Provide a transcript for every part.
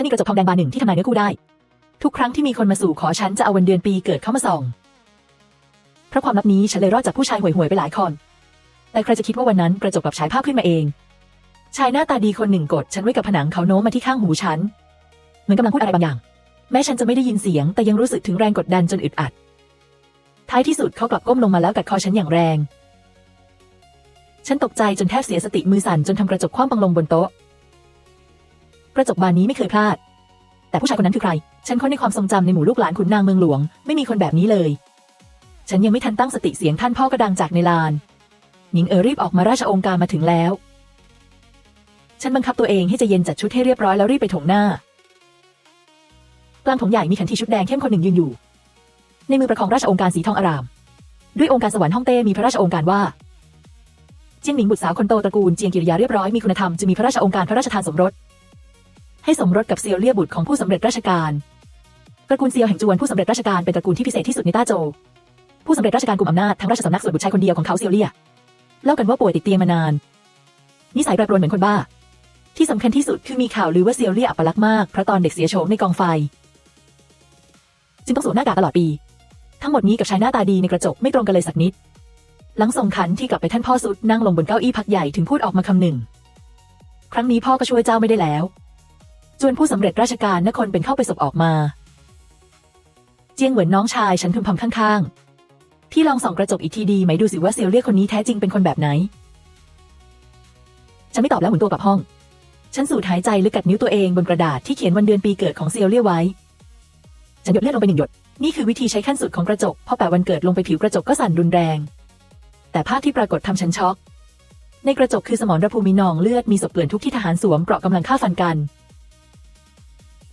ฉันมีกระจกทองแดงบานหนึ่งที่ทำนายเนื้อคู่ได้ทุกครั้งที่มีคนมาสู่ขอฉันจะเอาวันเดือนปีเกิดเข้ามาส่องเพราะความลับนี้ฉันเลยรอดจากผู้ชายห่วยๆไปหลายคนแต่ใครจะคิดว่าวันนั้นกระจกกลับฉายภาพขึ้นมาเองชายหน้าตาดีคนหนึ่งกดฉันไว้กับผนังเขาโน้มมาที่ข้างหูฉันเหมือนกำลังพูดอะไรบางอย่างแม้ฉันจะไม่ได้ยินเสียงแต่ยังรู้สึกถึงแรงกดดันจนอึดอัดท้ายที่สุดเขากลับก้มลงมาแล้วกัดคอฉันอย่างแรงฉันตกใจจนแทบเสียสติมือสั่นจนทำกระจกคว่ำลงบนโต๊ะกระจกบานนี้ไม่เคยพลาดแต่ผู้ชายคนนั้นคือใครฉันค้นในความทรงจำในหมู่ลูกหลานขุนนางเมืองหลวงไม่มีคนแบบนี้เลยฉันยังไม่ทันตั้งสติเสียงท่านพ่อก็ดังจากในลานหญิงรีบออกมาราชองค์การมาถึงแล้วฉันบังคับตัวเองให้ใจเย็นจัดชุดให้เรียบร้อยแล้วรีบไปถงหน้ากลางถงใหญ่มีขันทีชุดแดงเข้มคนหนึ่งยืนอยู่ในมือประคองราชองค์การสีทองอารามด้วยองค์การสวรรค์ฮ่องเต้มีพระราชองค์การว่าเจียงหมิงบุตรสาวคนโตตระกูลเจียงกิริยาเรียบร้อยมีคุณธรรมจะมีพระราชองค์การพระราชทานสมรสให้สมรสกับเซียวเลี่ยบุตรของผู้สำเร็จราชการตระกูลเซียวแห่งจวนผู้สำเร็จราชการเป็นตระกูลที่พิเศษที่สุดในต้าโจวผู้สำเร็จราชการกุมอำนาจทั้งราชสำนักส่วนบุตรชายคนเดียวของเขาเซียวเลี่ยเล่ากันว่าป่วยติดเตียงมานานนิสัยแปรปรวนเหมือนคนบ้าที่สำคัญที่สุดคือมีข่าวลือว่าเซียวเลี่ยอัปลักษณ์มากเพราะตอนเด็กเสียโฉมในกองไฟจึงต้องสวมหน้ากากตลอดปีทั้งหมดนี้กับชายหน้าตาดีในกระจกไม่ตรงกันเลยสักนิดหลังส่งขันที่กลับไปท่านพ่อสุดนั่งลงบนเก้าอี้พักใหญ่ถึงพูดออกมาคำหนึ่งครั้งนี้พ่อก็ช่วยเจ้าไม่ได้แล้วจวนผู้สำเร็จราชการนครเป็นเข้าไปศพออกมาเจียงเหวินน้องชายฉันพึมพำข้างๆพี่ลองส่องกระจกอีกทีดีไหมดูสิว่าเซียวเลี่ยคนนี้แท้จริงเป็นคนแบบไหนฉันไม่ตอบแล้วหมุนตัวกลับห้องฉันสูดหายใจลึกกัดนิ้วตัวเองบนกระดาษที่เขียนวันเดือนปีเกิดของเซียวเลี่ยไว้ฉันหยดเลือดลงไป1 หยดนี่คือวิธีใช้ขั้นสุดของกระจกพอแปะวันเกิดลงไปผิวกระจกก็สั่นรุนแรงแต่ภาพที่ปรากฏทำฉันช็อกในกระจกคือสมรภูมินองเลือดมีศพเกลื่อนทุกที่ทหารสวมเกราะกำลังฆ่าฟันกัน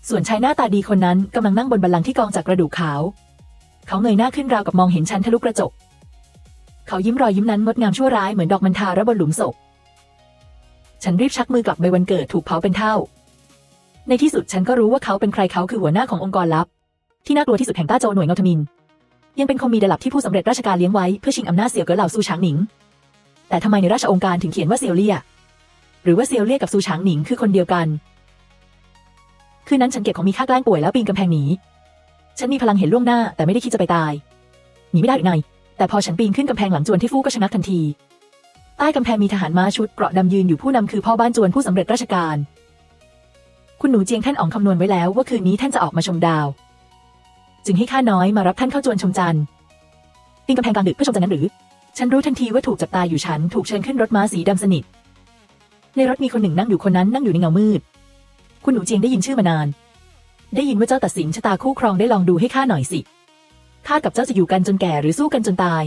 ส่วนชายหน้าตาดีคนนั้นกำลังนั่งบนบัลลังก์ที่กองจากกระดูกขาวเขาเงยหน้าขึ้นราวกับมองเห็นฉันทะลุกระจกเขายิ้มรอยยิ้มนั้นงดงามชั่วร้ายเหมือนดอกมันทาระบนหลุมศพฉันรีบชักมือกลับใบวันเกิดถูกเผาเป็นเท่าในที่สุดฉันก็รู้ว่าเขาเป็นใครเขาคือหัวหน้าขององค์กรลับที่น่ากลัวที่สุดแห่งต้าโจวหน่วยเงาทมินยังเป็นคงมีระดับที่ผู้สำเร็จราชการเลี้ยงไว้เพื่อชิงอำนาจเสี่ยวเก๋อเหล่าซูฉางหนิงแต่ทำไมในราชองค์การถึงเขียนว่าเซียวเลี่ยหรือว่าเซียวเลี่ยกับซูฉางหนิงคือคนเดียวกันคืนนั้นฉันเก็บของมีค่าแกล้งป่วยแล้วปีนกำแพงหนีฉันมีพลังเห็นล่วงหน้าแต่ไม่ได้คิดจะไปตายหนีไม่ได้หรือไงแต่พอฉันปีนขึ้นกำแพงหลังจวนที่ฟู่ก็ชะงักทันทีใต้กำแพงมีทหารม้าชุดเกราะดำยืนอยู่ผู้นำคือพ่อบ้านจวนผู้สำเร็จราชการคุณหนูเจียงท่านอ๋องคำนวณไว้แล้วว่าคืนนี้ท่านจะออกมาชมดาวจึงให้ข้าน้อยมารับท่านเข้าจวนชมจันทร์ปีนกำแพงกลางดึกเพื่อชมจันทร์นั้นหรือฉันรู้ทันทีว่าถูกจับตาอยู่ฉันถูกเชิญขึ้นรถม้าสีดำสนิทในรถมีคนหนึ่งนั่งอยู่คนนั้นนั่งอยู่ในเงามืดคุณหนูเจียงได้ยินชื่อมานานได้ยินว่าเจ้าตัดสินชะตาคู่ครองได้ลองดูให้ข้าหน่อยสิข้ากับเจ้าจะอยู่กันจนแก่หรือสู้กันจนตาย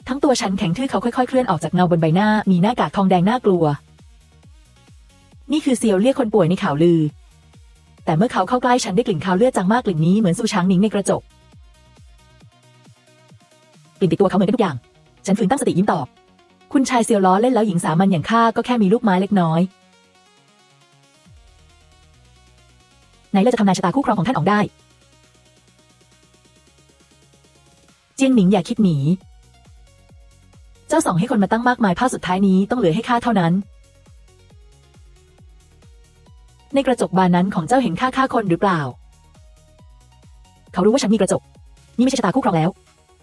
ทั้งตัวฉันแข็งทื่อเขาค่อยๆเคลื่อนออกจากเงาบนใบหน้ามีหน้ากากทองแดงน่ากลัวนี่คือเซียวเลี่ยคนป่วยในข่าวลือแต่เมื่อเขาเข้าใกล้ฉันได้กลิ่นคาวเลือดจางมากกลิ่นนี้เหมือนซูฉางหนิงในกระจกกลิ่นติดตัวเขาเหมือนกันทุกอย่างฉันฝืนตั้งสติยิ้มตอบคุณชายเซียวล้อเล่นแล้วหญิงสามัญอย่างข้าก็แค่มีลูกไม้เล็กน้อยไหนเราจะทำนายชะตาคู่ครองของท่านออกได้เจียงหนิงอย่าคิดหนีเจ้าส่องให้คนมาตั้งมากมายภาพสุดท้ายนี้ต้องเหลือให้ข้าเท่านั้นในกระจกบานนั้นของเจ้าเห็นข้าฆ่าคนหรือเปล่าเขารู้ว่าฉันมีกระจกนี่ไม่ใช่ชะตาคู่ครองแล้ว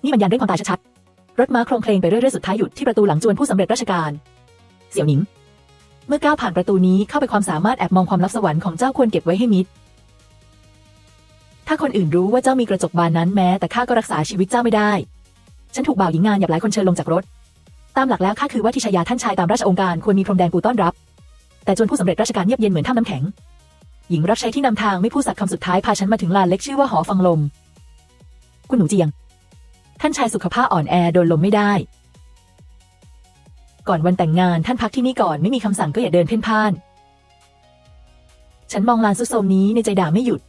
นี่มันยันเรื่องความตายชัดๆรถม้าโครงเพลงไปเรื่อยๆสุดท้ายหยุดที่ประตูหลังจวนผู้สำเร็จราชการเสี่ยวหนิงเมื่อก้าวผ่านประตูนี้เข้าไปความสามารถแอบมองความลับสวรรค์ของเจ้าควรเก็บไว้ให้มิดถ้าคนอื่นรู้ว่าเจ้ามีกระจกบานนั้นแม้แต่ข้าก็รักษาชีวิตเจ้าไม่ได้ฉันถูกบ่าวหญิงงานหยาบหลายคนเชิญลงจากรถตามหลักแล้วข้าคือว่าที่ชายาท่านชายตามราชองค์การควรมีพรมแดงปูต้อนรับแต่จวนผู้สำเร็จราชการเงียบเย็นเหมือนถ้ำน้ำแข็งหญิงรับใช้ที่นำทางไม่พูดสักคำสุดท้ายพาฉันมาถึงลานเล็กชื่อว่าหอฟังลมคุณหนูเจียงท่านชายสุขภาพอ่อนแอโดนลมไม่ได้ก่อนวันแต่งงานท่านพักที่นี่ก่อนไม่มีคำสั่งก็อย่าเดินเพ่นพ่านฉันมองลานซุดโทรมนี้ในใจด่าไม่หยุด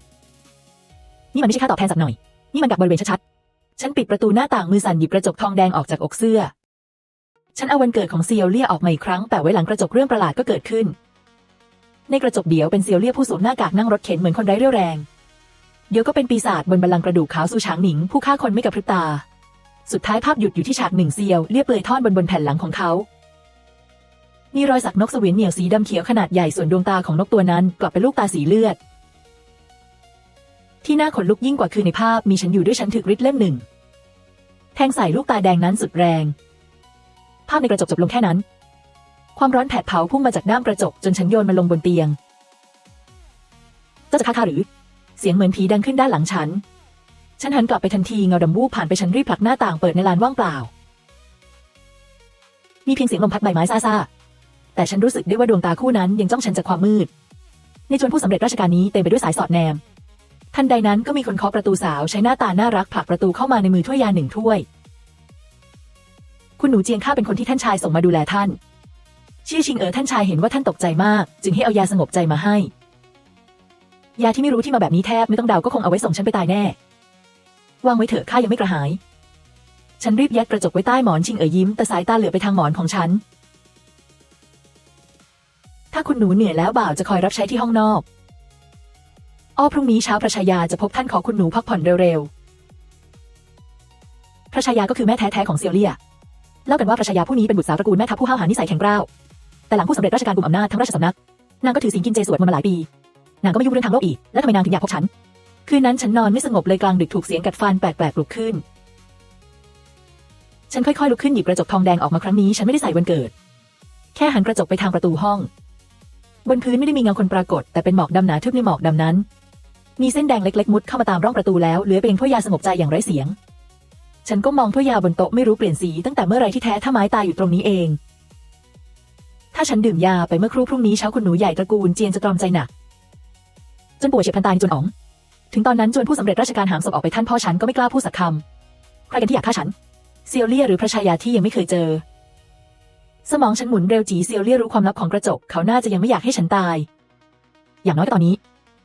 นี่มันไม่ใช่ค่าตอบแทนสักหน่อยนี่มันกับบริเวณชัดๆฉันปิดประตูหน้าต่างมือสั่นหยิบกระจกทองแดงออกจากอกเสื้อฉันเอาวันเกิดของเซียวเลี่ยออกมาอีกครั้งแต่ไว้หลังกระจกเรื่องประหลาดก็เกิดขึ้นในกระจกเดียวเป็นเซียวเลี่ยผู้สวมหน้ากากนั่งรถเข็นเหมือนคนไร้เรี่ยวแรงเดี๋ยวก็เป็นปีศาจบนบัลลังก์กระดูกขาวซูฉางหนิงผู้ฆ่าคนไม่กระพริบตาสุดท้ายภาพหยุดอยู่ที่ฉากหนึ่งเซียวเลี่ยเปลือยท่อนบนแผ่นหลังของเขา มีรอยสักนกเสวียนเหนี่ยวสีดำเขียวขนาดใหญ่ส่วนดวงตาของนกตัวนั้นกลับเป็นลูกตาสีเลือดที่น่าขนลุกยิ่งกว่าคือในภาพมีฉันอยู่ด้วยฉันถือฤทธิ์เล่มหนึ่งแทงใส่ลูกตาแดงนั้นสุดแรงภาพในกระจกจบลงแค่นั้นความร้อนแผดเผาพุ่งมาจากด้ามกระจกจนฉันโยนมันลงบนเตียงเจ้าจะฆ่าข้าหรือเสียงเหมือนผีดังขึ้นด้านหลังฉันหันกลับไปทันทีเงาดำวูบผ่านไปฉันรีบผลักหน้าต่างเปิดในลานว่างเปล่ามีเพียงเสียงลมพัดใบไม้ซ่าๆแต่ฉันรู้สึกได้ว่าดวงตาคู่นั้นยังจ้องฉันจากความมืดในจวนผู้สำเร็จราชการนี้เต็มไปด้วยสายสอดแนมทันใดนั้นก็มีคนเคาะประตูสาวใช้หน้าตาน่ารักผลักประตูเข้ามาในมือถ้วยยาหนึ่งถ้วยคุณหนูเจียงข้าเป็นคนที่ท่านชายส่งมาดูแลท่านชื่อชิงท่านชายเห็นว่าท่านตกใจมากจึงให้เอายาสงบใจมาให้ยาที่ไม่รู้ที่มาแบบนี้แทบไม่ต้องเดาก็คงเอาไว้ส่งฉันไปตายแน่วางไว้เถอะข้ายังไม่กระหายฉันรีบยัดกระจกไว้ใต้หมอนชิงยิ้มแต่สายตาเหลือไปทางหมอนของฉันถ้าคุณหนูเหนื่อยแล้วบ่าวจะคอยรับใช้ที่ห้องนอกพรุ่งนี้เช้าพระชายาจะพบท่านขอคุณหนูพักผ่อนเร็วๆพระชายาก็คือแม่แท้ๆของเซียวเลี่ยเล่ากันว่าพระชายาผู้นี้เป็นบุตรสาวตระกูลแม่ทัพผู้ห้าวหาญนิสัยแข็งกร้าวแต่หลังผู้สำเร็จราชการกุมอำนาจทั้งราชสำนักนางก็ถือศีลกินเจสวดมนต์มาหลายปีนางก็ไม่ยุ่งเรื่องทางโลกอีกแล้วทำไมนางถึงอยากพบฉันคืนนั้นฉันนอนไม่สงบเลยกลางดึกถูกเสียงกัดฟันแปลกๆปลุกขึ้นฉันค่อยๆลุกขึ้นหยิบกระจกทองแดงออกมาครั้งนี้ฉันไม่ได้ใส่วันเกิดแค่หันกระจกไปทางประตูห้องบนพื้นไม่ได้มีเงาคนปรากฏแต่เป็นหมอกดำหนาทึบในหมอกดำนั้นมีเส้นแดงเล็กๆมุดเข้ามาตามร่องประตูแล้วเหลือเพียงถ้วยยาสงบใจอย่างไร้เสียงฉันก็มองถ้วยยาบนโต๊ะไม่รู้เปลี่ยนสีตั้งแต่เมื่อไรที่แท้ถ้าไม้ตายอยู่ตรงนี้เองถ้าฉันดื่มยาไปเมื่อครู่พรุ่งนี้เช้าคุณหนูใหญ่ตระกูลเจียงจะตรอมใจหนักจนป่วยเฉียบพลันตายในจวนอ๋องถึงตอนนั้นจวนผู้สำเร็จราชการหามศพออกไปท่านพ่อฉันก็ไม่กล้าพูดสักคำใครกันที่อยากฆ่าฉันเซียวเลี่ยหรือพระชายาที่ยังไม่เคยเจอสมองฉันหมุนเร็วจีเซียวเลี่ยรู้ความลับของกระจกเขาน่าจะยังไม่อยากให้ฉันตายอย่างน้อยก็ตอนนี้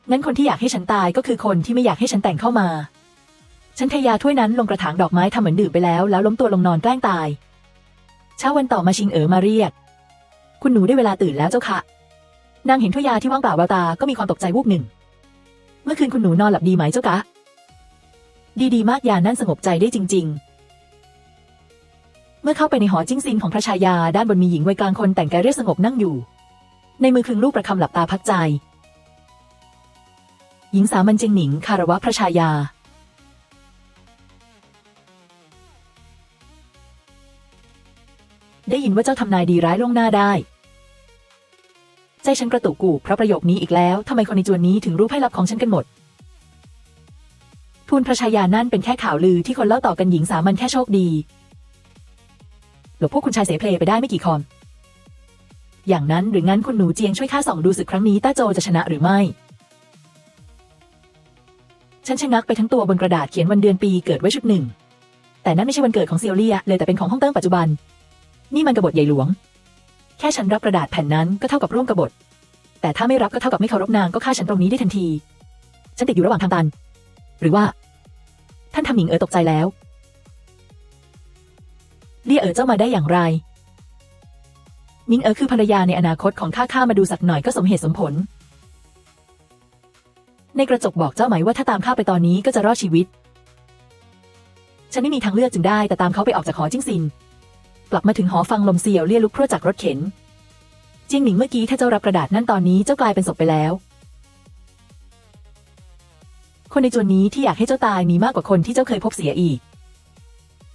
งั้นคนที่อยากให้ฉันตายก็คือคนที่ไม่อยากให้ฉันแต่งเข้ามาฉันเทยาถ้วยนั้นลงกระถางดอกไม้ทำเหมือนดื่มไปแล้วล้มตัวลงนอนแกล้งตายเช้าวันต่อมาชิงมาเรียกคุณหนูได้เวลาตื่นแล้วเจ้าค่ะนางเห็นถ้วยยาที่ว่างเปล่าแววตาก็มีความตกใจวูบหนึ่งเมื่อคืนคุณหนูนอนหลับดีไหมเจ้ากะดีมากยานั่นสงบใจได้จริงๆเมื่อเข้าไปในหอจิ้งซินของพระชายาด้านบนมีหญิงวัยกลางคนแต่งกายเรียบสงบนั่งอยู่ในมือคลึงลูกประคำหลับตาพักใจหญิงสามัญเจียงหนิงคารวะพระชายาได้ยินว่าเจ้าทำนายดีร้ายล่วงหน้าได้ใจฉันกระตุกกูเพราะประโยคนี้อีกแล้วทำไมคนในจวนนี้ถึงรู้ไพ่ลับของฉันกันหมดทูลพระชายานั่นเป็นแค่ข่าวลือที่คนเล่าต่อกันหญิงสามัญแค่โชคดีหลบพวกคุณชายเสเพลไปได้ไม่กี่คำอย่างนั้นหรืองั้นคุณหนูเจียงช่วยข้าส่องดูศึกครั้งนี้ต้าโจจะชนะหรือไม่ฉันชะงักไปทั้งตัวบนกระดาษเขียนวันเดือนปีเกิดไว้ชุดหนึ่งแต่นั่นไม่ใช่วันเกิดของเซียวเลี่ยเลยแต่เป็นของฮ่องเติ้งปัจจุบันนี่มันกบฏใหญ่หลวงแค่ฉันรับกระดาษแผ่นนั้นก็เท่ากับร่วมกบฏแต่ถ้าไม่รับก็เท่ากับไม่เคารพนางก็ฆ่าฉันตรงนี้ได้ทันทีฉันติดอยู่ระหว่างทางตันหรือว่าท่านทำหญิงตกใจแล้วเลี่ยเจ้ามาได้อย่างไรหญิงคือภรรยาในอนาคตของข้ามาดูสักหน่อยก็สมเหตุสมผลในกระจกบอกเจ้าไหมว่าถ้าตามข้าไปตอนนี้ก็จะรอดชีวิตฉันไม่มีทางเลือกจึงได้แต่ตามเขาไปออกจากหอจิ้งซินกลับมาถึงหอฟังลมเซียวเลี่ยลุกพรวดจากรถเข็นเจียงหนิงเมื่อกี้ถ้าเจ้ารับกระดาษนั่นตอนนี้เจ้ากลายเป็นศพไปแล้วคนในจวนนี้ที่อยากให้เจ้าตายมีมากกว่าคนที่เจ้าเคยพบเสียอีก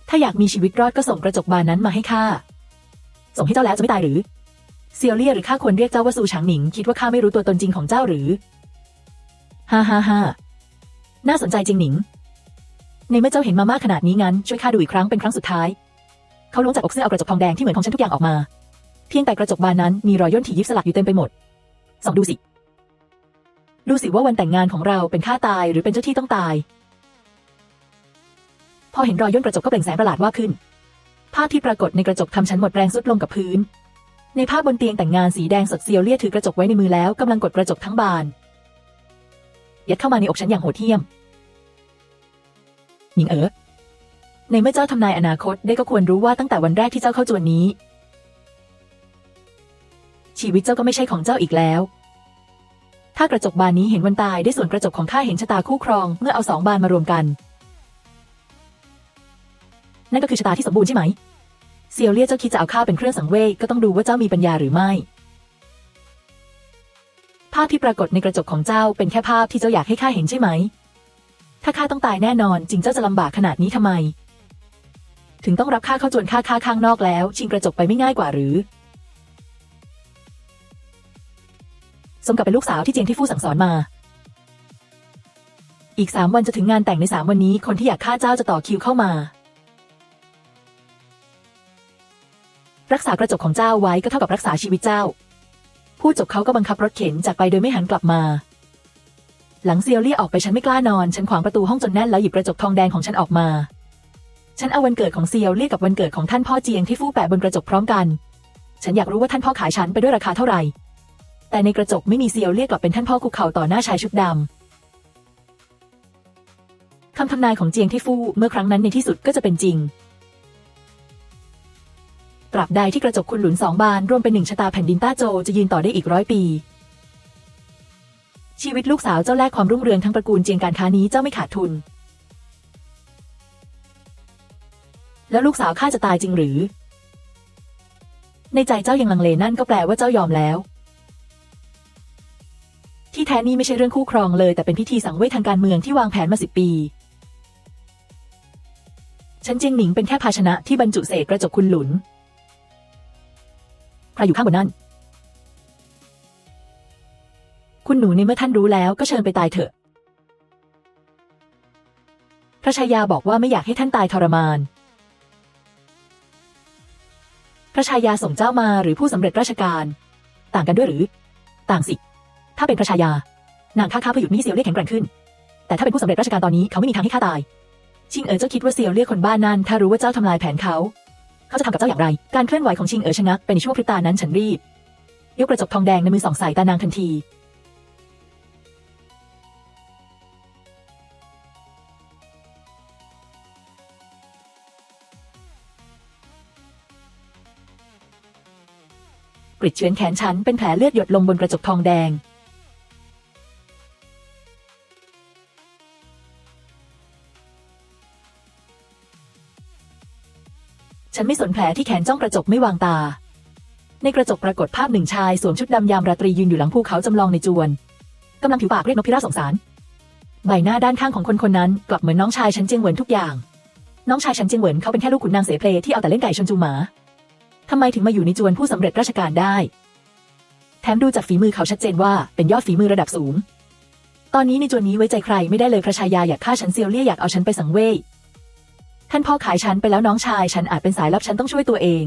ถ้าอยากมีชีวิตรอดก็ส่งกระจกบานนั้นมาให้ข้าส่งให้เจ้าแล้วจะไม่ตายหรือเซียวเลี่ยหรือข้าควรเรียกเจ้าว่าซูฉางหนิงคิดว่าข้าไม่รู้ตัวตนจริงของเจ้าหรือฮ่าน่าสนใจจริงหนิงในเมื่อเจ้าเห็นมามากขนาดนี้งั้นช่วยข้าดูอีกครั้งเป็นครั้งสุดท้ายเขาล้วงจากอกเสื้อเอากระจกทองแดงที่เหมือนของฉันทุกอย่างออกมาเพียงแต่กระจกบานนั้นมีรอยย่นถี่ยิบสลักอยู่เต็มไปหมดส่องดูสิว่าวันแต่งงานของเราเป็นข้าตายหรือเป็นเจ้าที่ต้องตายพอเห็นรอยย่นกระจกก็เปล่งแสงประหลาดว่าขึ้นภาพที่ปรากฏในกระจกทำฉันหมดแรงสุดลงกับพื้นในภาพบนเตียงแต่งงานสีแดงสดเซียวเลี่ยถือกระจกไว้ในมือแล้วกำลังกดกระจกทั้งบานยัดเข้ามาในอกฉันอย่างโหดเหี้ยมหญิงในเมื่อเจ้าทำนายอนาคตได้ก็ควรรู้ว่าตั้งแต่วันแรกที่เจ้าเข้าจวนนี้ชีวิตเจ้าก็ไม่ใช่ของเจ้าอีกแล้วถ้ากระจกบานนี้เห็นวันตายได้ส่วนกระจกของข้าเห็นชะตาคู่ครองเมื่อเอาสองบานมารวมกันนั่นก็คือชะตาที่สมบูรณ์ใช่ไหม เซียวเลี่ยเจ้าคิดจะเอาข้าเป็นเครื่องสังเวยก็ต้องดูว่าเจ้ามีปัญญาหรือไม่ภาพที่ปรากฏในกระจกของเจ้าเป็นแค่ภาพที่เจ้าอยากให้ข้าเห็นใช่ไหมถ้าข้าต้องตายแน่นอนจริงเจ้าจะลำบากขนาดนี้ทำไมถึงต้องรับข้าเข้าจวนข้าข้างนอกแล้วชิงกระจกไปไม่ง่ายกว่าหรือสมกับเป็นลูกสาวที่เจียงที่ฟู่สั่งสอนมาอีก3 วันจะถึงงานแต่งใน3 วันนี้คนที่อยากฆ่าเจ้าจะต่อคิวเข้ามารักษากระจกของเจ้าไว้ก็เท่ากับรักษาชีวิตเจ้าพูดจบเขาก็บังคับรถเข็นจากไปโดยไม่หันกลับมาหลังเซียวเลี่ยออกไปฉันไม่กล้านอนฉันขวางประตูห้องจนแน่นแล้วหยิบกระจกทองแดงของฉันออกมาฉันเอาวันเกิดของเซียวเลี่ยกับวันเกิดของท่านพ่อเจียงที่ฟู่แปะบนกระจกพร้อมกันฉันอยากรู้ว่าท่านพ่อขายฉันไปด้วยราคาเท่าไหร่แต่ในกระจกไม่มีเซียวเลี่ยกลับเป็นท่านพ่อคุกเข่าต่อหน้าชายชุดดำคำทำนายของเจียงที่ฟู่เมื่อครั้งนั้นในที่สุดก็จะเป็นจริงตราบใดที่กระจกคุณหลุน2 บานรวมเป็น1 ชะตาแผ่นดินต้าโจจะยืนต่อได้อีก100 ปีชีวิตลูกสาวเจ้าแลกความรุ่งเรืองทั้งตระกูลเจียงการค้านี้เจ้าไม่ขาดทุนแล้วลูกสาวข้าจะตายจริงหรือในใจเจ้ายังลังเลนั่นก็แปลว่าเจ้ายอมแล้วที่แท้นี่ไม่ใช่เรื่องคู่ครองเลยแต่เป็นพิธีสังเวยทางการเมืองที่วางแผนมา10 ปีฉันเจียงหนิงเป็นแค่ภาชนะที่บรรจุเศษกระจกคุณหลุนใครอยู่ข้างบนนั่นคุณหนูในเมื่อท่านรู้แล้วก็เชิญไปตายเถอะพระชายาบอกว่าไม่อยากให้ท่านตายทรมานพระชายาส่งเจ้ามาหรือผู้สำเร็จราชการต่างกันด้วยหรือต่างสิถ้าเป็นพระชายานางฆ่าเพื่อหยุดมิให้เซียวเลี่ยแข็งแกร่งขึ้นแต่ถ้าเป็นผู้สำเร็จราชการตอนนี้เขาไม่มีทางให้ข้าตายชิงเอ๋อเจ้าคิดว่าเซียวเลี่ยคนบ้านนั้นถ้ารู้ว่าเจ้าทำลายแผนเขาจะทำกับเจ้าอย่างไรการเคลื่อนไหวของชิงเอ๋อชะงักไปในช่วงพริบตานั้นฉันรีบยกกระจกทองแดงในมือส่องใส่ตานางทันทีกริดเฉือนแขนฉันเป็นแผลเลือดหยดลงบนกระจกทองแดงฉันไม่สนแผลที่แขนจ้องกระจกไม่วางตาในกระจกปรากฏภาพหนึ่งชายสวมชุดดำยามราตรียืนอยู่หลังภูเขาจำลองในจวนกำลังผิวปากเรียกนกพิราบสงสารใบหน้าด้านข้างของคนคนนั้นกลับเหมือนน้องชายฉันเจียงเหวินทุกอย่างน้องชายฉันเจียงเหวินเขาเป็นแค่ลูกขุนนางเสเพลที่เอาแต่เล่นไก่ชนจูหมาทำไมถึงมาอยู่ในจวนผู้สำเร็จราชการได้แถมดูจากฝีมือเขาชัดเจนว่าเป็นยอดฝีมือระดับสูงตอนนี้ในจวนนี้ไว้ใจใครไม่ได้เลยพระชายาอยากฆ่าฉันเซียวเลี่ยอยากเอาฉันไปสังเวยท่านพ่อขายฉันไปแล้วน้องชายฉันอาจเป็นสายลับฉันต้องช่วยตัวเอง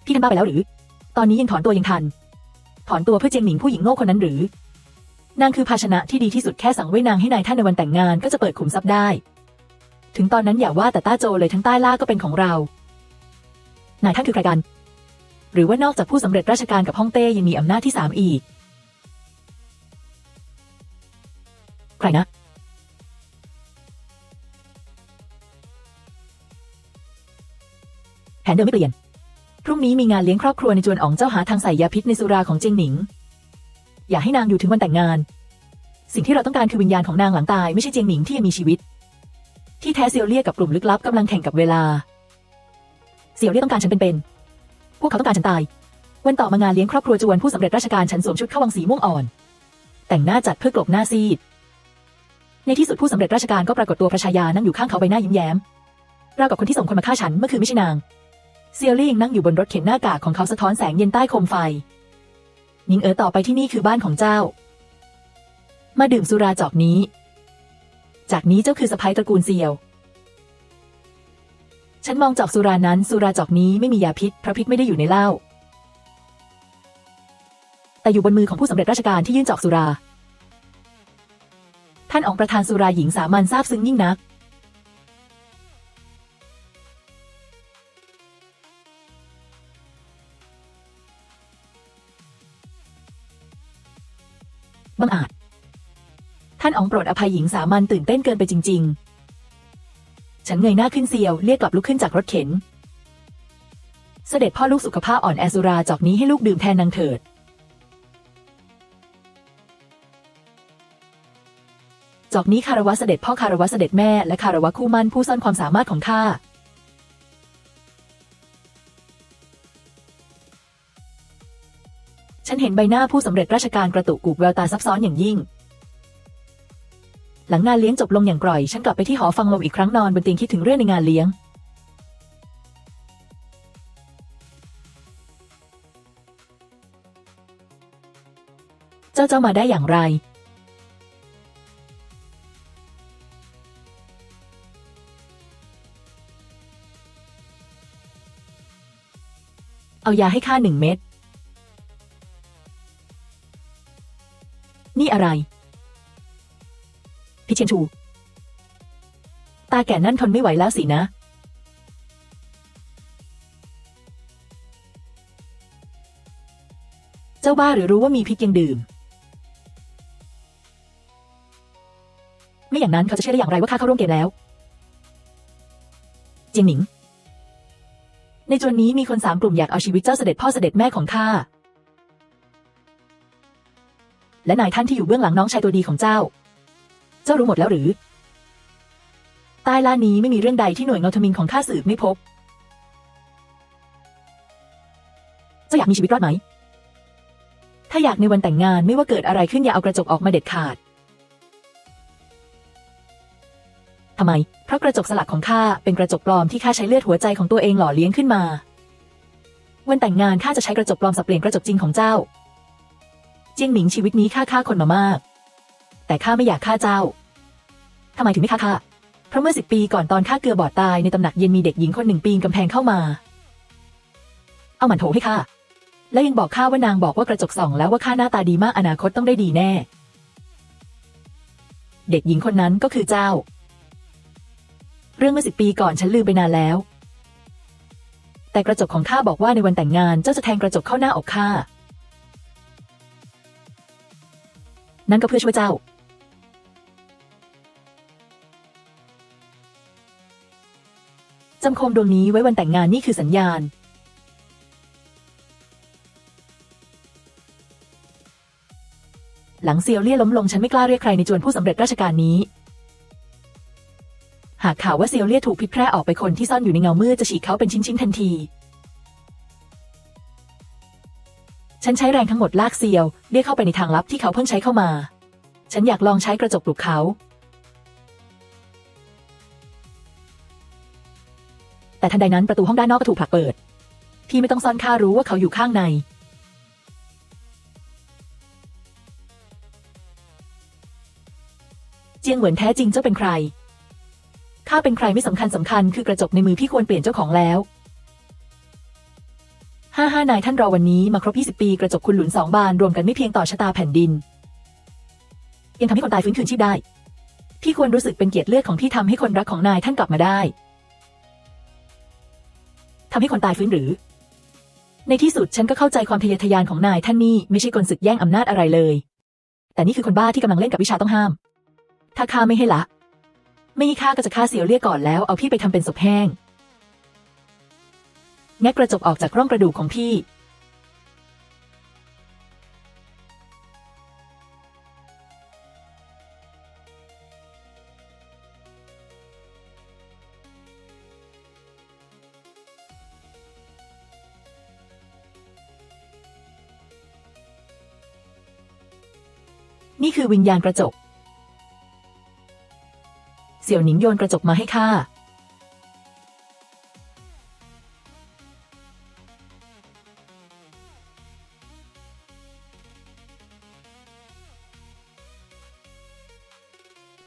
พี่ท่านบ้าไปแล้วหรือตอนนี้ยังถอนตัวยังทันถอนตัวเพื่อเจียงหนิงผู้หญิงโง่คนนั้นหรือนางคือภาชนะที่ดีที่สุดแค่สั่งเว้ยนางให้นายท่านในวันแต่งงานก็จะเปิดขุมทรัพย์ได้ถึงตอนนั้นอย่าว่าแต่ต้าโจเลยทั้งใต้ล่าก็เป็นของเรานายท่านคือใครกันหรือว่านอกจากผู้สำเร็จราชการกับฮ่องเต้ยังมีอำนาจที่3อีกใครนะแผนเดิมไม่เปลี่ยนพรุ่งนี้มีงานเลี้ยงครอบครัวในจวนอ๋องเจ้าหาทางใส่ยาพิษในสุราของเจียงหนิงอย่าให้นางอยู่ถึงวันแต่งงานสิ่งที่เราต้องการคือวิญญาณของนางหลังตายไม่ใช่เจียงหนิงที่ยังมีชีวิตที่แท้เซียวเลี่ยกับกลุ่มลึกลับกำลังแข่งกับเวลาเซียวเลี่ยต้องการฉันเป็นพวกเขาต้องการฉันตายวันต่อมางานเลี้ยงครอบครัวจวนผู้สำเร็จราชการฉันสวมชุดเข้าวังสีม่วงอ่อนแต่งหน้าจัดเพื่อกลบหน้าซีดในที่สุดผู้สำเร็จราชการก็ปรากฏตัวพระชายานั่งอยู่ข้างเขาใบหน้ายิ้มแย้มราวกับคนที่ส่งคนมาฆ่าฉันเมื่อคืนไม่ใช่นางเซียวเลี่ยนั่งอยู่บนรถเข็นหน้ากากของเขาสะท้อนแสงเย็นใต้โคมไฟหนิงเอ๋อต่อไปที่นี่คือบ้านของเจ้ามาดื่มสุราจอกนี้จากนี้เจ้าคือสะใภ้ตระกูลเซียวฉันมองจอกสุรานั้นสุราจอกนี้ไม่มียาพิษเพราะพิษไม่ได้อยู่ในเหล้าแต่อยู่บนมือของผู้สำเร็จราชการที่ยื่นจอกสุราท่านอ๋องประธานสุราหญิงสามัญซาบซึ้งยิ่งนักบังอาจท่านอ๋องโปรดอภัยหญิงสามัญตื่นเต้นเกินไปจริงๆฉันเงยหน้าขึ้นเซียวเรียกกลับลุกขึ้นจากรถเข็นเสด็จพ่อลูกสุขภาพอ่อนแอสุราจอกนี้ให้ลูกดื่มแทนนางเถิดจ จอกนี้คารวะเสด็จพ่อคารวะเสด็จแม่และคารวะคู่มั่นผู้ซ่อนความสามารถของข้าฉันเห็นใบหน้าผู้สำเร็จราชการกระตุกกูกแววตาซับซ้อนอย่างยิ่งหลังงานเลี้ยงจบลงอย่างกร่อยฉันกลับไปที่หอฟังลมอีกครั้งนอนบนเตียงคิดถึงเรื่องในงานเลี้ยงเจ้ามาได้อย่างไรเอายาให้ข้า1 เม็ดนี่อะไรพี่เชียนชูตาแก่นั่นทนไม่ไหวแล้วสินะเจ้าบ้าหรือรู้ว่ามีพิษยังดื่มไม่อย่างนั้นเขาจะเชื่อได้อย่างไรว่าข้าเข้าร่วมเกมแล้วเจียงหนิงในจวนนี้มีคน3 กลุ่มอยากเอาชีวิตเจ้าเสด็จพ่อเสด็จแม่ของข้าและนายท่านที่อยู่เบื้องหลังน้องชายตัวดีของเจ้ารู้หมดแล้วหรือใต้ล่านี้ไม่มีเรื่องใดที่หน่วยเงาทมินของข้าสืบไม่พบเจ้าอยากมีชีวิตรอดไหมถ้าอยากในวันแต่งงานไม่ว่าเกิดอะไรขึ้นอย่าเอากระจกออกมาเด็ดขาดทำไมเพราะกระจกสลักของข้าเป็นกระจกปลอมที่ข้าใช้เลือดหัวใจของตัวเองหล่อเลี้ยงขึ้นมาวันแต่งงานข้าจะใช้กระจกปลอมสับเปลี่ยนกระจกจริงของเจ้าเจียงหมิงชีวิตนี้ข้าฆ่าคนมามากแต่ข้าไม่อยากฆ่าเจ้าทำไมถึงไม่ฆ่าข้าเพราะเมื่อ10 ปีก่อนตอนข้าเกือบอดตายในตำหนักเย็นมีเด็กหญิงคน1 ปีนกำแพงเข้ามาเอาหมันโถให้ข้าและยังบอกข้าว่านางบอกว่ากระจกส่องแล้วว่าข้าหน้าตาดีมากอนาคตต้องได้ดีแน่เด็กหญิงคนนั้นก็คือเจ้าเรื่องเมื่อ10 ปีก่อนฉันลืมไปนานแล้วแต่กระจกของข้าบอกว่าในวันแต่งงานเจ้าจะแทงกระจกเข้าหน้าอกข้านั่นก็เพื่อช่วยเจ้าจำโคมดวงนี้ไว้วันแต่งงานนี่คือสัญญาณหลังเซียวเลี่ยล้มลงฉันไม่กล้าเรียกใครในจวนผู้สำเร็จราชการนี้หากข่าวว่าเซียวเลี่ยถูกพิษแพร่ออกไปคนที่ซ่อนอยู่ในเงามืดจะฉีกเขาเป็นชิ้นๆทันทีฉันใช้แรงทั้งหมดลากเซียวเลี่ยเข้าไปในทางลับที่เขาเพิ่งใช้เข้ามาฉันอยากลองใช้กระจกปลุกเขาแต่ทันใดนั้นประตูห้องด้านนอกก็ถูกผลักเปิดพี่ไม่ต้องซ่อนข้ารู้ว่าเขาอยู่ข้างในเจียงเหวินแท้จริงเจ้าเป็นใครข้าเป็นใครไม่สำคัญคือกระจกในมือพี่ควรเปลี่ยนเจ้าของแล้ว55นายท่านรอวันนี้มาครบ20 ปีกระจกคุณหลุน2 บานรวมกันไม่เพียงต่อชะตาแผ่นดินยังทำให้คนตายฟื้นคืนชีพได้พี่ควรรู้สึกเป็นเกียรติเลือดของพี่ทำให้คนรักของนายท่านกลับมาได้ทำให้คนตายฟื้นหรือในที่สุดฉันก็เข้าใจความทะเยอทะยานของนายท่านนี่ไม่ใช่กลศึกแย่งอำนาจอะไรเลยแต่นี่คือคนบ้าที่กำลังเล่นกับวิชาต้องห้ามถ้าข้าไม่ให้ละไม่ข้าก็จะฆ่าเสี่ยวเลี่ยก่อนแล้วเอาพี่ไปทำเป็นศพแห้งแงะกระจกออกจากร่องกระดูกของพี่นี่คือวิญญาณกระจกเสี่ยวหนิงโยนกระจกมาให้ข้า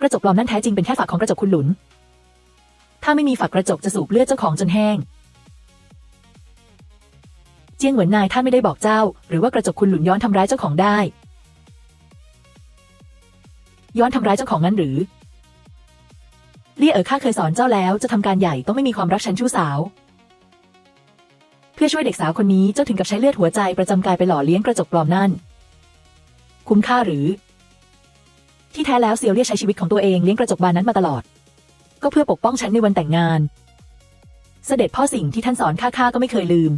กระจกปลอมนั่นแท้จริงเป็นแค่ฝักของกระจกคุณหลุนถ้าไม่มีฝักกระจกจะสูบเลือดเจ้าของจนแห้งเจียงเหวินนายท่านไม่ได้บอกเจ้าหรือว่ากระจกคุณหลุนย้อนทำร้ายเจ้าของได้ย้อนทำร้ายเจ้าของนั้นหรือเลี่ยข้าเคยสอนเจ้าแล้วจะทำการใหญ่ต้องไม่มีความรักฉันชู้สาวเพื่อช่วยเด็กสาวคนนี้เจ้าถึงกับใช้เลือดหัวใจประจำกายไปหล่อเลี้ยงกระจกปลอมนั่นคุ้มค่าหรือที่แท้แล้วเซียวเลี่ยใช้ชีวิตของตัวเองเลี้ยงกระจกบานนั้นมาตลอดก็เพื่อปกป้องฉันในวันแต่งงานเสด็จพ่อสิ่งที่ท่านสอนข้าก็ไม่เคยลืม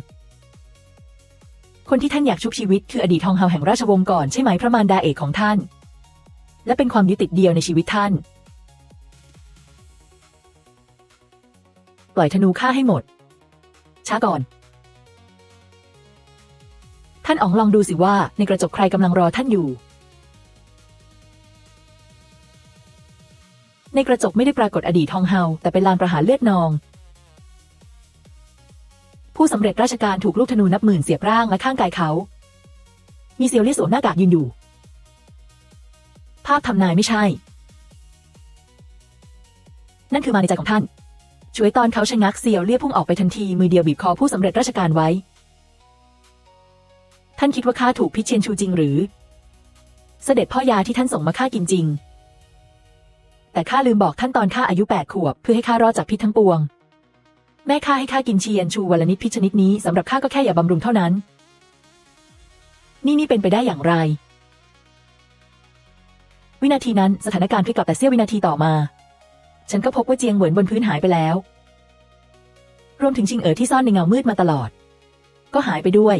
คนที่ท่านอยากชุบชีวิตคืออดีตทองเฮาแห่งราชวงศ์ก่อนใช่ไหมพระมารดาเอกของท่าน และเป็นความยึดติดเดียวในชีวิตท่านปล่อยธนูฆ่าให้หมดช้าก่อนท่านอ๋องลองดูสิว่าในกระจกใครกำลังรอท่านอยู่ในกระจกไม่ได้ปรากฏอดีตทองเฮาแต่เป็นลานประหารเลือดนองผู้สำเร็จราชการถูกลูกธนูนับหมื่นเสียบร่างและข้างกายเขามีเซียวเลี่ยสวมหน้ากากยืนอยู่ภาพทำนายไม่ใช่นั่นคือมาในใจของท่านช่วยตอนเขาชะงักเซียวเลี่ยพุ่งออกไปทันทีมือเดียวบีบคอผู้สำเร็จราชการไว้ท่านคิดว่าข้าถูกพิเชียนชูจริงหรือเสด็จพ่อยาที่ท่านส่งมาข้ากินจริงแต่ข้าลืมบอกท่านตอนข้าอายุ8 ขวบเพื่อให้ข้ารอดจากพิษทั้งปวงแม่ข้าให้ข้ากินเชียนชูวันละนิดพิษชนิดนี้สำหรับข้าก็แค่อย่าบำรุงเท่านั้นนี่เป็นไปได้อย่างไรวินาทีนั้นสถานการณ์พลิกกลับแต่เสี้ยววินาทีต่อมาฉันก็พบว่าเจียงเหวินบนพื้นหายไปแล้วรวมถึงชิงเอ๋อที่ซ่อนในเงามืดมาตลอดก็หายไปด้วย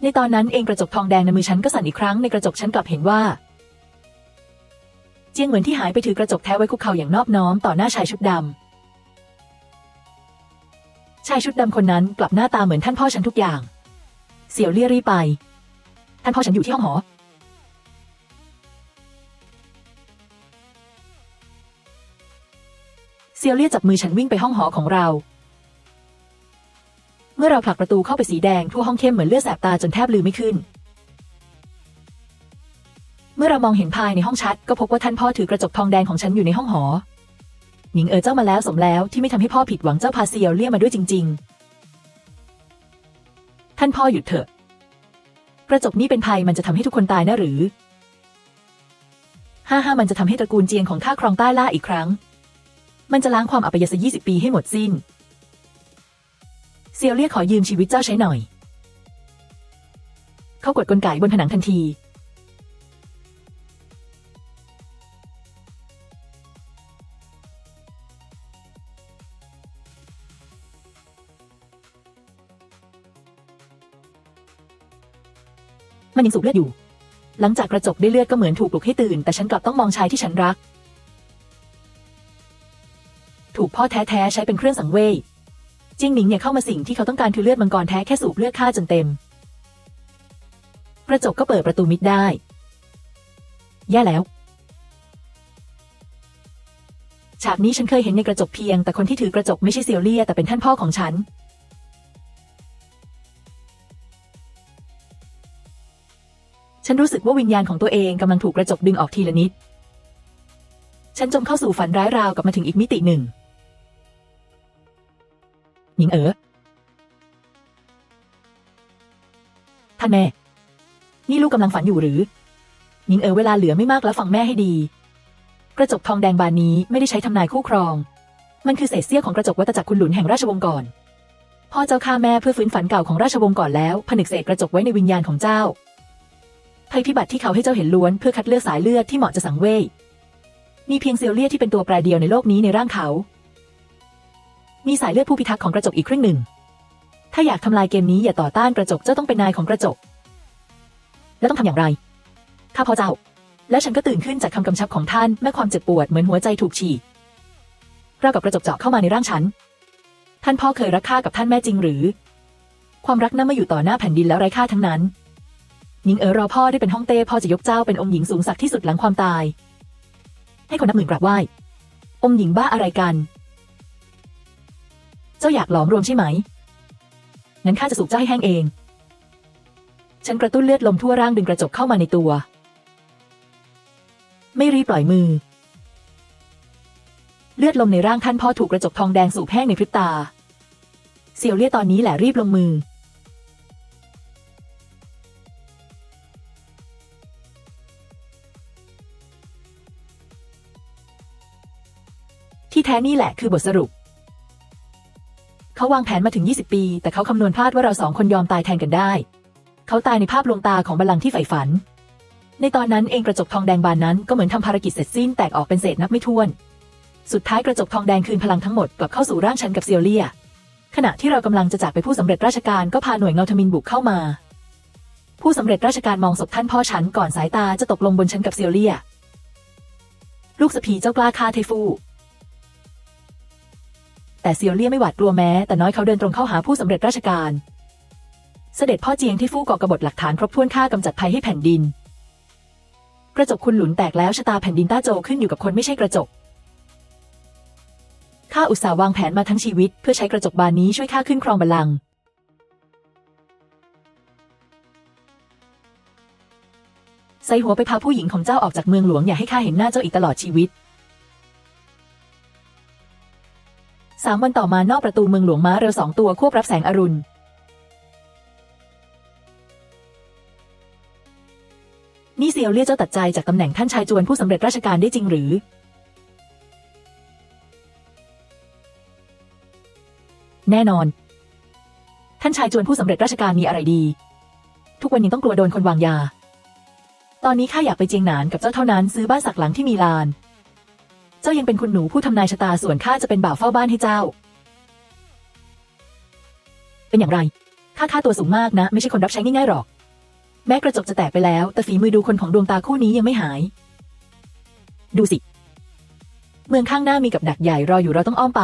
ในตอนนั้นเองกระจกทองแดงในมือฉันก็สั่นอีกครั้งในกระจกฉันกลับเห็นว่าเจียงเหวินที่หายไปถือกระจกแท้ไว้คุกเข่าอย่างนอบน้อมต่อหน้าชายชุดดำชายชุดดำคนนั้นกลับหน้าตาเหมือนท่านพ่อฉันทุกอย่างเสี่ยวเลี่ยรีไปท่านพ่อฉันอยู่ที่ห้องหอเซียวเลี่ยจับมือฉันวิ่งไปห้องหอของเราเมื่อเราผลักประตูเข้าไปสีแดงทั่วห้องเข้มเหมือนเลือดแสบตาจนแทบลืมไม่ขึ้นเมื่อเรามองเห็นภายในห้องชัดก็พบว่าท่านพ่อถือกระจกทองแดงของฉันอยู่ในห้องหอหนิงเอ๋อเจ้ามาแล้วสมแล้วที่ไม่ทำให้พ่อผิดหวังเจ้าพาเซียวเลี่ยมาด้วยจริงๆท่านพ่อหยุดเถอะกระจกนี้เป็นภัยมันจะทำให้ทุกคนตายนะหรือมันจะทำให้ตระกูลเจียงของข้าครองใต้ล่าอีกครั้งมันจะล้างความอัปยศ20 ปีให้หมดสิ้นเซียวเลี่ยขอยืมชีวิตเจ้าใช้หน่อยเขากดกลไกบนผนังทันทีมันยังสูบเลือดอยู่หลังจากกระจกได้เลือดก็เหมือนถูกปลุกให้ตื่นแต่ฉันกลับต้องมองชายที่ฉันรักถูกพ่อแท้ๆใช้เป็นเครื่องสังเวยจิ้งหนิงเนี่ยเข้ามาสิ่งที่เขาต้องการคือเลือดมังกรแท้แค่สูบเลือดข้าจนเต็มกระจกก็เปิดประตูมิดได้แย่แล้วฉากนี้ฉันเคยเห็นในกระจกเพียงแต่คนที่ถือกระจกไม่ใช่เซียวเลี่ยแต่เป็นท่านพ่อของฉันฉันรู้สึกว่าวิญญาณของตัวเองกำลังถูกกระจกดึงออกทีละนิดฉันจมเข้าสู่ฝันร้ายราวกับมาถึงอีกมิติหนึ่งหนิงเอ๋อท่านแม่นี่ลูกกำลังฝันอยู่หรือหนิงเอ๋อเวลาเหลือไม่มากแล้วฟังแม่ให้ดีกระจกทองแดงบานนี้ไม่ได้ใช้ทำนายคู่ครองมันคือเศษเสี้ยวของกระจกวัฏจักรคุณหลุนแห่งราชวงศ์ก่อนพ่อเจ้าฆ่าแม่เพื่อฟื้นฝันเก่าของราชวงศ์ก่อนแล้วผนึกเศษกระจกไว้ในวิญญาณของเจ้าภัยพิบัติที่เขาให้เจ้าเห็นล้วนเพื่อคัดเลือกสายเลือดที่เหมาะจะสังเวยมีเพียงเซียวเลี่ยที่เป็นตัวแปรเดียวในโลกนี้ในร่างเขามีสายเลือดผู้พิทักษ์ของกระจกอีกครึ่งหนึ่งถ้าอยากทำลายเกมนี้อย่าต่อต้านกระจกเจ้าต้องเป็นนายของกระจกแล้วต้องทำอย่างไรข้าพ่อเจ้าและฉันก็ตื่นขึ้นจากคำกำชับของท่านแม้ความเจ็บปวดเหมือนหัวใจถูกฉีกราวกับกระจกเจาะเข้ามาในร่างฉันท่านพ่อเคยรักข้ากับท่านแม่จริงหรือความรักนั้นมาอยู่ต่อหน้าแผ่นดินแล้วไร้ค่าทั้งนั้นหนิงเอ๋อรอพ่อได้เป็นฮ่องเต้พ่อจะยกเจ้าเป็นองค์หญิงสูงสักที่สุดหลังความตายให้คนนับหมื่นกราบไหว้องค์หญิงบ้าอะไรกันเจ้าอยากหลอมรวมใช่ไหมงั้นข้าจะสูบเจ้าให้แห้งเองฉันกระตุ้นเลือดลมทั่วร่างดึงกระจกเข้ามาในตัวไม่รีบปล่อยมือเลือดลมในร่างท่านพ่อถูกกระจกทองแดงสูบแห้งในพริบตาเสี่ยวเลี่ยตอนนี้แหละรีบลงมือที่แท้นี่แหละคือบทสรุปเขาวางแผนมาถึง20 ปีแต่เขาคำนวณพลาดว่าเรา2 คนยอมตายแทนกันได้เขาตายในภาพลวงตาของบัลลังก์ที่ใฝ่ฝันในตอนนั้นเองกระจกทองแดงบานนั้นก็เหมือนทำภารกิจเสร็จสิ้นแตกออกเป็นเศษนับไม่ถ้วนสุดท้ายกระจกทองแดงคืนพลังทั้งหมดกลับเข้าสู่ร่างฉันกับเซียวเลี่ยขณะที่เรากำลังจะจากไปผู้สำเร็จราชการก็พาหน่วยเงาทมินบุกเข้ามาผู้สำเร็จราชการมองศพท่านพ่อฉันก่อนสายตาจะตกลงบนฉันกับเซียวเลี่ย ลูกสะพีเจ้ากล้าฆ่าเทฟูแต่เซียวเลี่ยไม่หวาดกลัวแม้แต่น้อยเขาเดินตรงเข้าหาผู้สำเร็จราชการเสด็จพ่อเจียงที่ฟู่ก่อกบฏหลักฐานครบถ้วนฆ่ากำจัดภัยให้แผ่นดินกระจกคุณหลุนแตกแล้วชะตาแผ่นดินต้าโจขึ้นอยู่กับคนไม่ใช่กระจกข้าอุตส่าห์วางแผนมาทั้งชีวิตเพื่อใช้กระจกบานนี้ช่วยข้าขึ้นครองบัลลังก์ใส่หัวไปพาผู้หญิงของเจ้าออกจากเมืองหลวงอย่าให้ข้าเห็นหน้าเจ้าอีกตลอดชีวิต3 วันต่อมานอกประตูเมืองหลวงม้าเรือ2 ตัวควบรับแสงอรุณนี่เซียวเลี่ยเจ้าตัดใจจากตำแหน่งท่านชายจวนผู้สำเร็จราชการได้จริงหรือแน่นอนท่านชายจวนผู้สำเร็จราชการมีอะไรดีทุกวันยังต้องกลัวโดนคนวางยาตอนนี้ข้าอยากไปเจียงหนานกับเจ้าเท่านั้นซื้อบ้านสักหลังที่มีลานเจ้ายังเป็นคุณหนูผู้ทำนายชะตาส่วนข้าจะเป็นบ่าวเฝ้าบ้านให้เจ้าเป็นอย่างไรข้าค่าตัวสูงมากนะไม่ใช่คนรับใช้ง่ายๆหรอกแม้กระจกจะแตกไปแล้วแต่ฝีมือดูคนของดวงตาคู่นี้ยังไม่หายดูสิเมืองข้างหน้ามีกับดักใหญ่รออยู่เราต้องอ้อมไป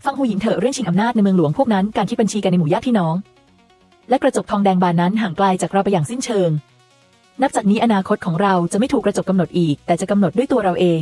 ฟังหูหญิงเถอะเรื่องชิงอำนาจในเมืองหลวงพวกนั้นการคิดบัญชีกันในหมู่ญาติพี่น้องและกระจกทองแดงบานนั้นห่างไกลจากเราไปอย่างสิ้นเชิงนับจากนี้อนาคตของเราจะไม่ถูกกระจกกำหนดอีกแต่จะกำหนดด้วยตัวเราเอง